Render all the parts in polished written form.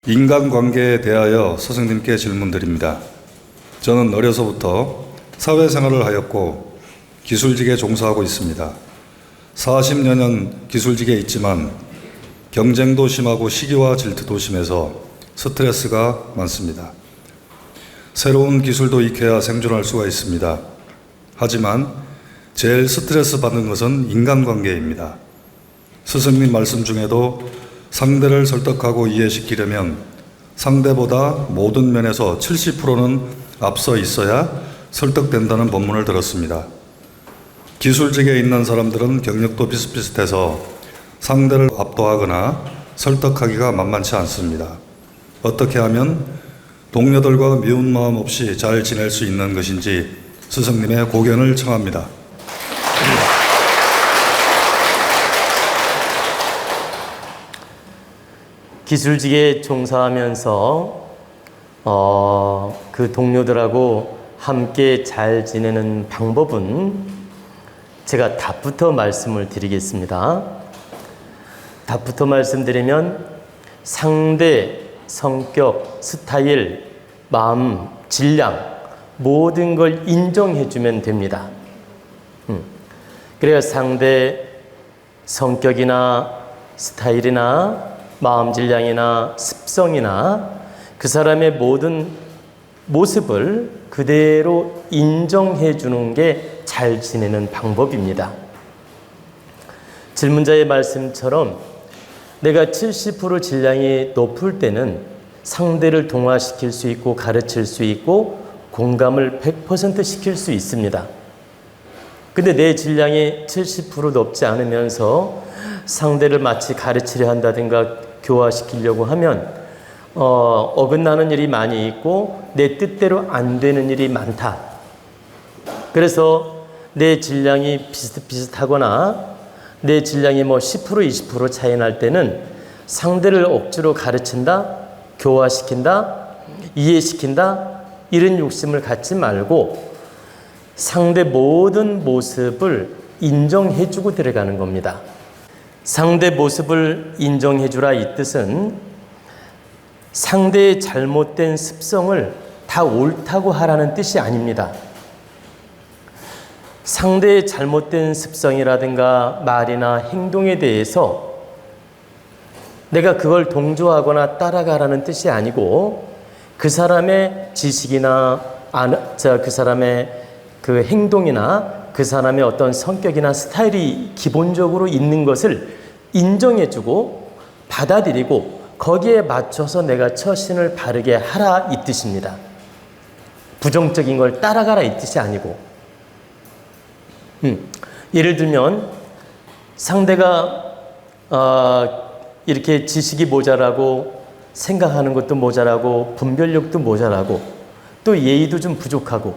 인간관계에 대하여 스승님께 질문드립니다. 저는 어려서부터 사회생활을 하였고 기술직에 종사하고 있습니다. 40여 년 기술직에 있지만 경쟁도 심하고 시기와 질투도 심해서 스트레스가 많습니다. 새로운 기술도 익혀야 생존할 수가 있습니다. 하지만 제일 스트레스 받는 것은 인간관계입니다. 스승님 말씀 중에도 상대를 설득하고 이해시키려면 상대보다 모든 면에서 70%는 앞서 있어야 설득된다는 법문을 들었습니다. 기술직에 있는 사람들은 경력도 비슷비슷해서 상대를 압도하거나 설득하기가 만만치 않습니다. 어떻게 하면 동료들과 미운 마음 없이 잘 지낼 수 있는 것인지 스승님의 고견을 청합니다. 기술직에 종사하면서 그 동료들하고 함께 잘 지내는 방법은 제가 답부터 말씀을 드리겠습니다. 답부터 말씀드리면 상대, 성격, 스타일, 마음, 질량 모든 걸 인정해주면 됩니다. 그래야 상대 성격이나 스타일이나 마음 질량이나 습성이나 그 사람의 모든 모습을 그대로 인정해 주는 게 잘 지내는 방법입니다. 질문자의 말씀처럼 내가 70% 질량이 높을 때는 상대를 동화시킬 수 있고 가르칠 수 있고 공감을 100% 시킬 수 있습니다. 근데 내 질량이 70% 높지 않으면서 상대를 마치 가르치려 한다든가 교화시키려고 하면 어긋나는 일이 많이 있고 내 뜻대로 안 되는 일이 많다. 그래서 내 질량이 비슷비슷하거나 내 질량이 10% 20% 차이 날 때는 상대를 억지로 가르친다, 교화시킨다, 이해시킨다 이런 욕심을 갖지 말고 상대 모든 모습을 인정해주고 들어가는 겁니다. 상대 모습을 인정해주라 이 뜻은 상대의 잘못된 습성을 다 옳다고 하라는 뜻이 아닙니다. 상대의 잘못된 습성이라든가 말이나 행동에 대해서 내가 그걸 동조하거나 따라가라는 뜻이 아니고 그 사람의 지식이나 그 사람의 그 행동이나 그 사람의 어떤 성격이나 스타일이 기본적으로 있는 것을 인정해주고 받아들이고 거기에 맞춰서 내가 처신을 바르게 하라 이 뜻입니다. 부정적인 걸 따라가라 이 뜻이 아니고 예를 들면 상대가 이렇게 지식이 모자라고 생각하는 것도 모자라고 분별력도 모자라고 또 예의도 좀 부족하고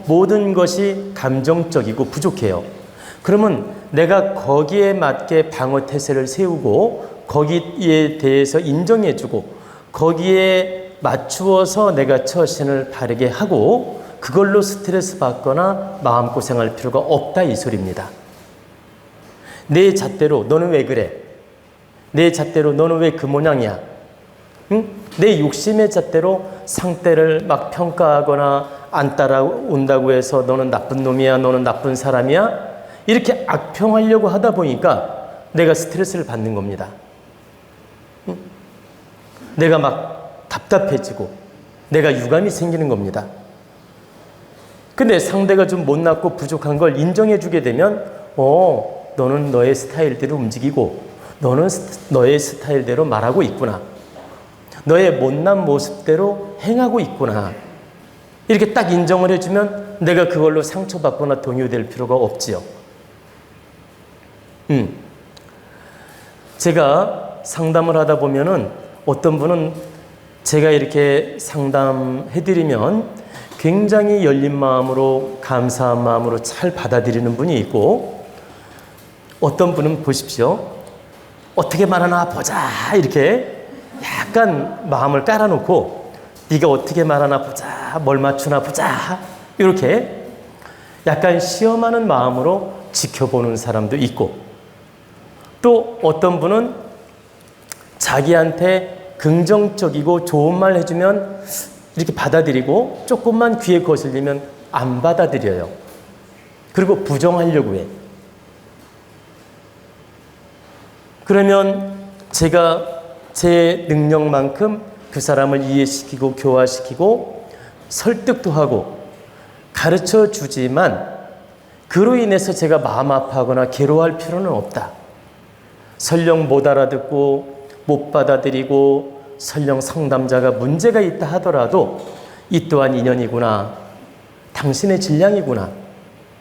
모든 것이 감정적이고 부족해요. 그러면 내가 거기에 맞게 방어 태세를 세우고 거기에 대해서 인정해주고 거기에 맞추어서 내가 처신을 바르게 하고 그걸로 스트레스 받거나 마음고생할 필요가 없다 이 소리입니다. 내 잣대로 너는 왜 그래? 내 잣대로 너는 왜 그 모양이야? 응? 내 욕심의 잣대로 상대를 막 평가하거나 안 따라온다고 해서 너는 나쁜 놈이야, 너는 나쁜 사람이야 이렇게 악평하려고 하다 보니까 내가 스트레스를 받는 겁니다. 응? 내가 막 답답해지고 내가 유감이 생기는 겁니다. 근데 상대가 좀 못났고 부족한 걸 인정해 주게 되면 너는 너의 스타일대로 움직이고 너는 너의 스타일대로 말하고 있구나. 너의 못난 모습대로 행하고 있구나. 이렇게 딱 인정을 해주면 내가 그걸로 상처받거나 동요될 필요가 없지요. 제가 상담을 하다 보면은 어떤 분은 제가 이렇게 상담해드리면 굉장히 열린 마음으로 감사한 마음으로 잘 받아들이는 분이 있고 어떤 분은 보십시오. 어떻게 말하나 보자 이렇게 약간 마음을 깔아놓고 네가 어떻게 말하나 보자 뭘 맞추나 보자 이렇게 약간 시험하는 마음으로 지켜보는 사람도 있고 또 어떤 분은 자기한테 긍정적이고 좋은 말 해주면 이렇게 받아들이고 조금만 귀에 거슬리면 안 받아들여요. 그리고 부정하려고 해. 그러면 제가 제 능력만큼 그 사람을 이해시키고 교화시키고 설득도 하고 가르쳐 주지만 그로 인해서 제가 마음 아파하거나 괴로워할 필요는 없다. 설령 못 알아듣고 못 받아들이고 설령 상담자가 문제가 있다 하더라도 이 또한 인연이구나. 당신의 질량이구나.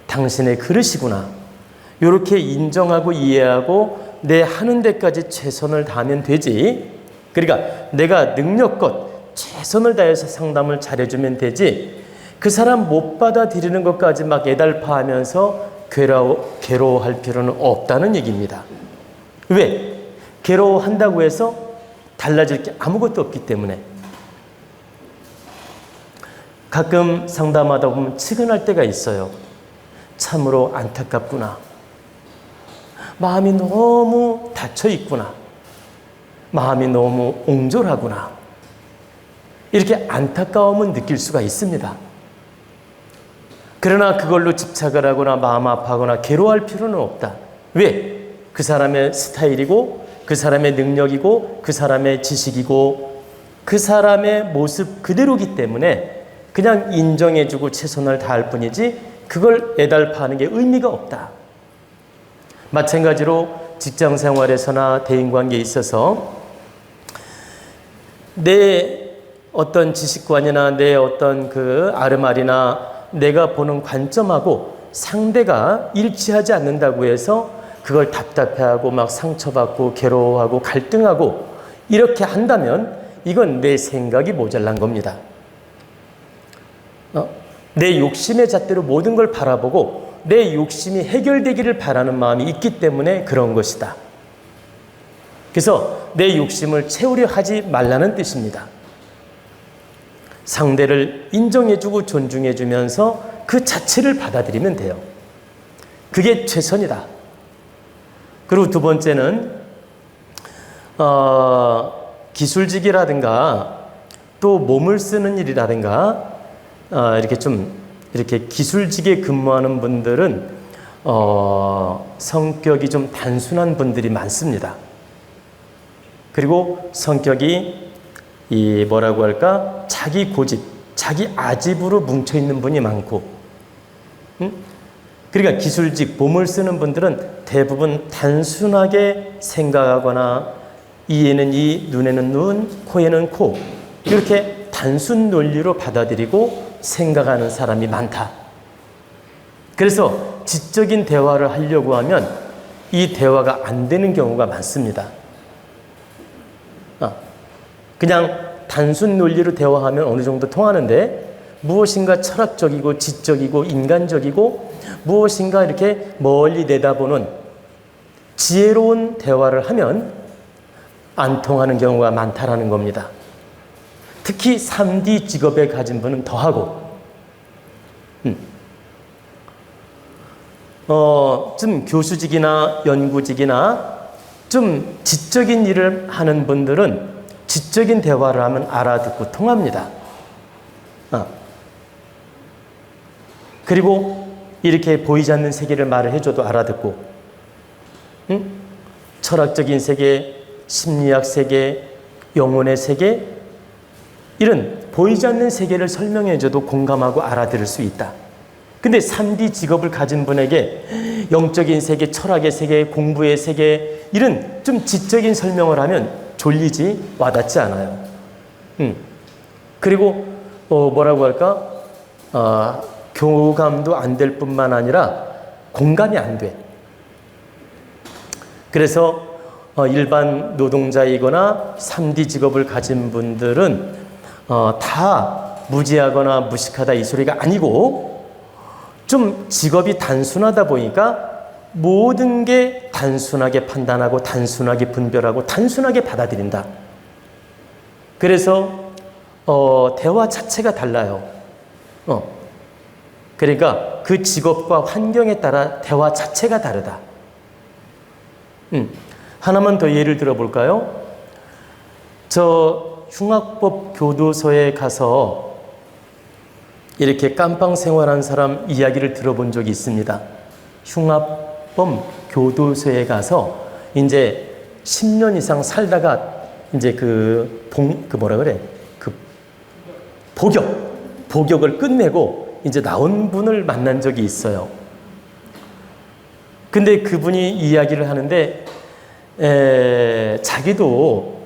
당신의 그릇이구나. 이렇게 인정하고 이해하고 내 하는 데까지 최선을 다하면 되지. 그러니까 내가 능력껏 최선을 다해서 상담을 잘해주면 되지. 그 사람 못 받아들이는 것까지 막 애달파하면서 괴로워할 필요는 없다는 얘기입니다. 왜? 괴로워한다고 해서 달라질 게 아무것도 없기 때문에. 가끔 상담하다 보면 측은할 때가 있어요. 참으로 안타깝구나. 마음이 너무 닫혀 있구나. 마음이 너무 옹졸하구나. 이렇게 안타까움은 느낄 수가 있습니다. 그러나 그걸로 집착을 하거나 마음 아파하거나 괴로워할 필요는 없다. 왜? 그 사람의 스타일이고 그 사람의 능력이고 그 사람의 지식이고 그 사람의 모습 그대로기 때문에 그냥 인정해주고 최선을 다할 뿐이지 그걸 애달파하는 게 의미가 없다. 마찬가지로 직장 생활에서나 대인관계에 있어서 내 어떤 지식관이나 내 어떤 그 아르말이나 내가 보는 관점하고 상대가 일치하지 않는다고 해서 그걸 답답해하고 막 상처받고 괴로워하고 갈등하고 이렇게 한다면 이건 내 생각이 모자란 겁니다. 내 욕심의 잣대로 모든 걸 바라보고 내 욕심이 해결되기를 바라는 마음이 있기 때문에 그런 것이다. 그래서 내 욕심을 채우려 하지 말라는 뜻입니다. 상대를 인정해주고 존중해주면서 그 자체를 받아들이면 돼요. 그게 최선이다. 그리고 두 번째는 기술직이라든가 또 몸을 쓰는 일이라든가 이렇게 기술직에 근무하는 분들은 성격이 좀 단순한 분들이 많습니다. 그리고 성격이 뭐라고 할까? 자기 고집, 자기 아집으로 뭉쳐있는 분이 많고, 그러니까 기술직, 몸을 쓰는 분들은 대부분 단순하게 생각하거나 이에는 이, 눈에는 눈, 코에는 코, 이렇게 단순 논리로 받아들이고 생각하는 사람이 많다. 그래서 지적인 대화를 하려고 하면 이 대화가 안 되는 경우가 많습니다. 그냥 단순 논리로 대화하면 어느 정도 통하는데 무엇인가 철학적이고 지적이고 인간적이고 무엇인가 이렇게 멀리 내다보는 지혜로운 대화를 하면 안 통하는 경우가 많다라는 겁니다. 특히 3D 직업에 가진 분은 더하고 좀 교수직이나 연구직이나 좀 지적인 일을 하는 분들은 지적인 대화를 하면 알아듣고 통합니다. 그리고 이렇게 보이지 않는 세계를 말을 해줘도 알아듣고, 철학적인 세계, 심리학 세계, 영혼의 세계, 이런 보이지 않는 세계를 설명해줘도 공감하고 알아들을 수 있다. 근데 3D 직업을 가진 분에게 영적인 세계, 철학의 세계, 공부의 세계, 이런 좀 지적인 설명을 하면 졸리지 와닿지 않아요. 그리고 뭐라고 할까? 교감도 안 될 뿐만 아니라 공감이 안 돼. 그래서 일반 노동자이거나 3D 직업을 가진 분들은 다 무지하거나 무식하다 이 소리가 아니고 좀 직업이 단순하다 보니까 모든 게 단순하게 판단하고 단순하게 분별하고 단순하게 받아들인다. 그래서 대화 자체가 달라요. 그러니까 그 직업과 환경에 따라 대화 자체가 다르다. 하나만 더 예를 들어 볼까요? 저 흉악법 교도소에 가서 이렇게 깜빵 생활한 사람 이야기를 들어본 적이 있습니다. 흉악범 교도소에 가서 이제 10년 이상 살다가 이제 복역을 끝내고 이제 나온 분을 만난 적이 있어요. 근데 그분이 이야기를 하는데, 자기도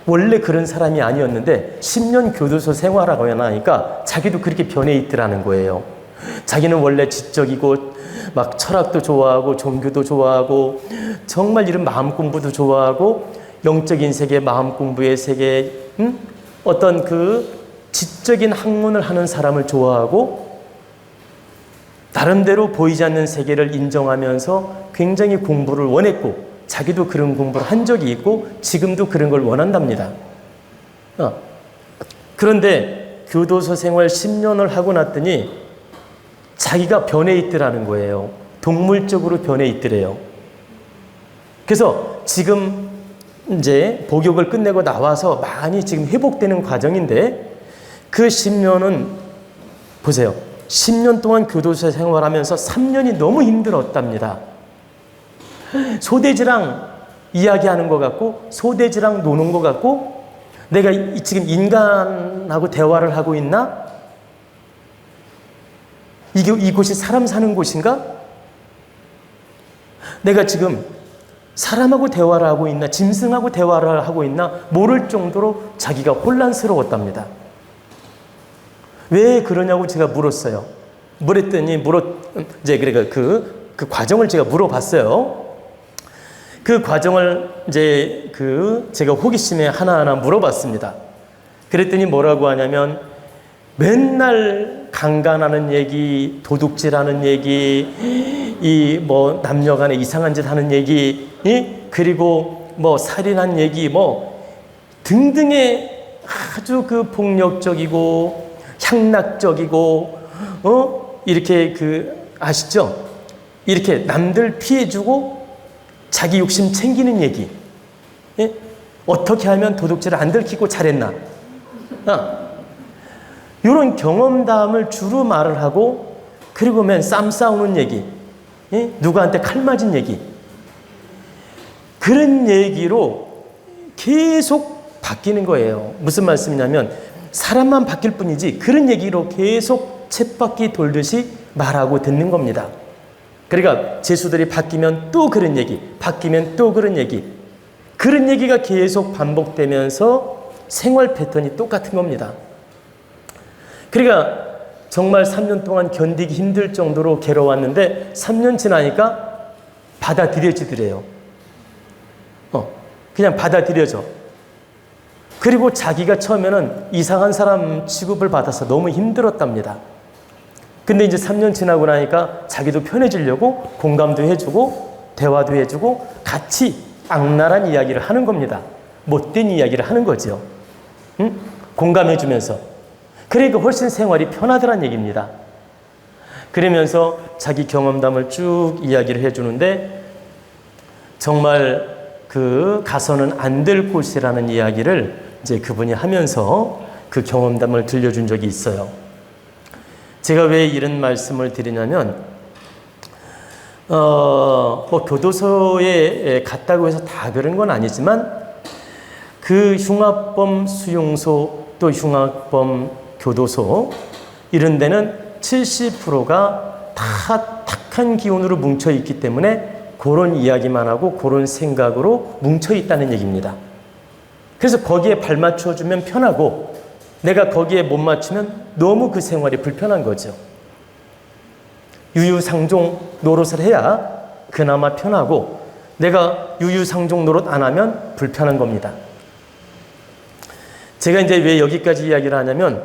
원래 그런 사람이 아니었는데 10년 교도소 생활하고 나니까 자기도 그렇게 변해 있더라는 거예요. 자기는 원래 지적이고 막 철학도 좋아하고 종교도 좋아하고 정말 이런 마음 공부도 좋아하고 영적인 세계, 마음 공부의 세계, 어떤 그 지적인 학문을 하는 사람을 좋아하고 나름대로 보이지 않는 세계를 인정하면서 굉장히 공부를 원했고 자기도 그런 공부를 한 적이 있고 지금도 그런 걸 원한답니다. 그런데 교도소 생활 10년을 하고 났더니 자기가 변해 있더라는 거예요. 동물적으로 변해 있더래요. 그래서 지금 이제 복역을 끝내고 나와서 많이 지금 회복되는 과정인데 그 10년은 보세요. 10년 동안 교도소 생활하면서 3년이 너무 힘들었답니다. 소돼지랑 이야기하는 것 같고 소돼지랑 노는 것 같고 내가 지금 인간하고 대화를 하고 있나? 이곳이 사람 사는 곳인가? 내가 지금 사람하고 대화를 하고 있나? 짐승하고 대화를 하고 있나? 모를 정도로 자기가 혼란스러웠답니다. 왜 그러냐고 제가 물었어요. 이제 그러니까 그 과정을 제가 물어봤어요. 그 과정을 이제 제가 호기심에 하나하나 물어봤습니다. 그랬더니 뭐라고 하냐면 맨날 강간하는 얘기, 도둑질하는 얘기, 이 뭐 남녀간에 이상한 짓 하는 얘기, 그리고 뭐 살인한 얘기, 뭐 등등의 아주 그 폭력적이고 향락적이고 이렇게 아시죠? 이렇게 남들 피해주고 자기 욕심 챙기는 얘기. 예? 어떻게 하면 도둑질을 안 들키고 잘했나? 이런 경험담을 주로 말을 하고 그리고 맨 쌈 싸우는 얘기. 예? 누구한테 칼 맞은 얘기. 그런 얘기로 계속 바뀌는 거예요. 무슨 말씀이냐면 사람만 바뀔 뿐이지 그런 얘기로 계속 쳇바퀴 돌듯이 말하고 듣는 겁니다. 그러니까 제수들이 바뀌면 또 그런 얘기, 바뀌면 또 그런 얘기. 그런 얘기가 계속 반복되면서 생활 패턴이 똑같은 겁니다. 그러니까 정말 3년 동안 견디기 힘들 정도로 괴로웠는데 3년 지나니까 받아들여지더래요. 그냥 받아들여져. 그리고 자기가 처음에는 이상한 사람 취급을 받아서 너무 힘들었답니다. 근데 이제 3년 지나고 나니까 자기도 편해지려고 공감도 해주고 대화도 해주고 같이 악랄한 이야기를 하는 겁니다. 못된 이야기를 하는 거죠. 응? 공감해주면서. 그러니까 훨씬 생활이 편하더란 얘기입니다. 그러면서 자기 경험담을 쭉 이야기를 해주는데 정말 가서는 안 될 곳이라는 이야기를 이제 그분이 하면서 그 경험담을 들려준 적이 있어요. 제가 왜 이런 말씀을 드리냐면, 교도소에 갔다고 해서 다 그런 건 아니지만, 그 흉악범 수용소 또 흉악범 교도소, 이런 데는 70%가 다 탁한 기운으로 뭉쳐 있기 때문에 그런 이야기만 하고 그런 생각으로 뭉쳐 있다는 얘기입니다. 그래서 거기에 발 맞춰주면 편하고 내가 거기에 못 맞추면 너무 그 생활이 불편한 거죠. 유유상종 노릇을 해야 그나마 편하고 내가 유유상종 노릇 안 하면 불편한 겁니다. 제가 이제 왜 여기까지 이야기를 하냐면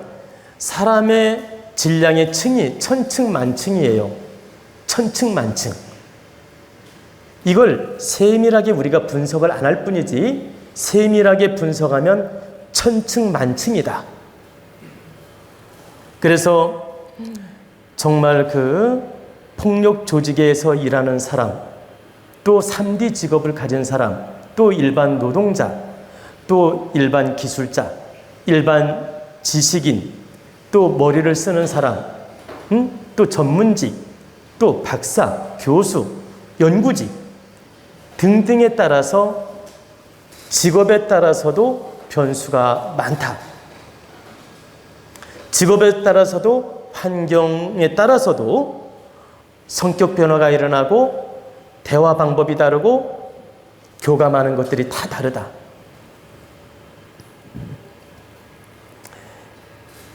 사람의 질량의 층이 천층만층이에요. 천층만층. 이걸 세밀하게 우리가 분석을 안 할 뿐이지 세밀하게 분석하면 천층만층이다. 그래서 정말 폭력 조직에서 일하는 사람, 또 3D 직업을 가진 사람, 또 일반 노동자, 또 일반 기술자, 일반 지식인, 또 머리를 쓰는 사람, 또 전문직, 또 박사, 교수, 연구직 등등에 따라서 직업에 따라서도 변수가 많다. 직업에 따라서도 환경에 따라서도 성격 변화가 일어나고 대화 방법이 다르고 교감하는 것들이 다 다르다.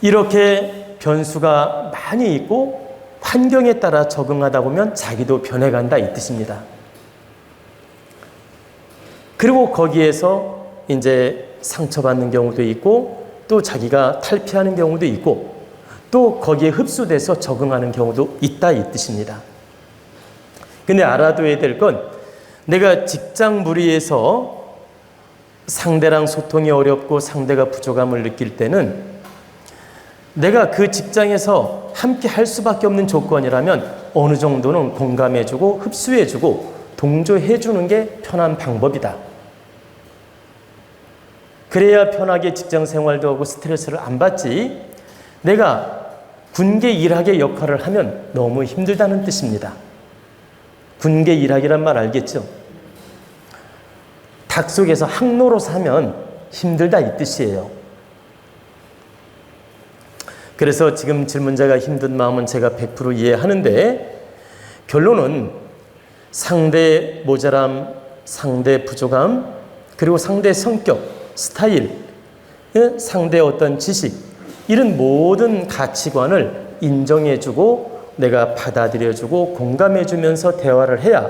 이렇게 변수가 많이 있고 환경에 따라 적응하다 보면 자기도 변해간다 이 뜻입니다. 그리고 거기에서 이제 상처받는 경우도 있고 또 자기가 탈피하는 경우도 있고 또 거기에 흡수돼서 적응하는 경우도 있다 이 뜻입니다. 근데 알아둬야 될 건 내가 직장 무리에서 상대랑 소통이 어렵고 상대가 부족함을 느낄 때는 내가 그 직장에서 함께 할 수밖에 없는 조건이라면 어느 정도는 공감해주고 흡수해주고 동조해주는 게 편한 방법이다. 그래야 편하게 직장 생활도 하고 스트레스를 안 받지. 내가 군계 일학의 역할을 하면 너무 힘들다는 뜻입니다. 군계 일학이란 말 알겠죠? 닭 속에서 항노로 사면 힘들다 이 뜻이에요. 그래서 지금 질문자가 힘든 마음은 제가 100% 이해하는데 결론은 상대의 모자람, 상대의 부족함, 그리고 상대의 성격, 스타일, 상대의 어떤 지식 이런 모든 가치관을 인정해주고 내가 받아들여주고 공감해주면서 대화를 해야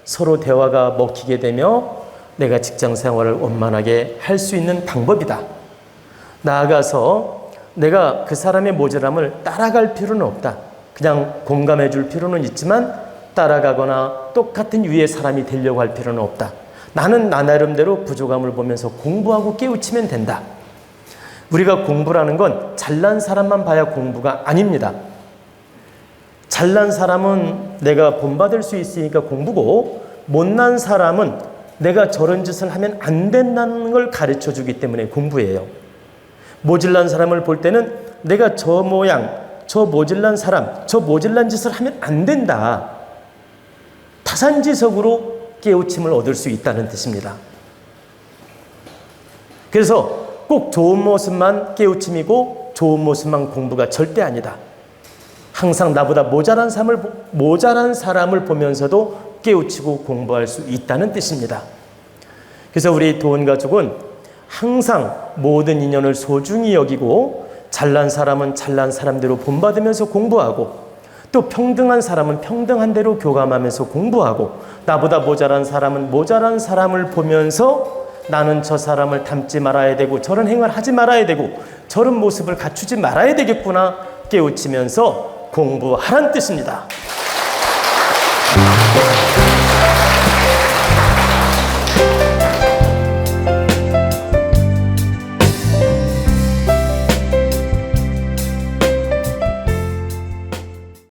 서로 대화가 먹히게 되며 내가 직장 생활을 원만하게 할 수 있는 방법이다. 나아가서 내가 그 사람의 모자람을 따라갈 필요는 없다. 그냥 공감해 줄 필요는 있지만 따라가거나 똑같은 위의 사람이 되려고 할 필요는 없다. 나는 나 나름대로 부족함을 보면서 공부하고 깨우치면 된다. 우리가 공부라는 건 잘난 사람만 봐야 공부가 아닙니다. 잘난 사람은 내가 본받을 수 있으니까 공부고 못난 사람은 내가 저런 짓을 하면 안 된다는 걸 가르쳐 주기 때문에 공부예요. 모질란 사람을 볼 때는 내가 저 모양, 저 모질란 사람, 저 모질란 짓을 하면 안 된다. 타산지석으로 깨우침을 얻을 수 있다는 뜻입니다. 그래서 꼭 좋은 모습만 깨우침이고 좋은 모습만 공부가 절대 아니다. 항상 나보다 모자란 사람을 보면서도 깨우치고 공부할 수 있다는 뜻입니다. 그래서 우리 도원가족은 항상 모든 인연을 소중히 여기고 잘난 사람은 잘난 사람대로 본받으면서 공부하고 또 평등한 사람은 평등한 대로 교감하면서 공부하고 나보다 모자란 사람은 모자란 사람을 보면서 나는 저 사람을 닮지 말아야 되고 저런 행위를 하지 말아야 되고 저런 모습을 갖추지 말아야 되겠구나 깨우치면서 공부하란 뜻입니다.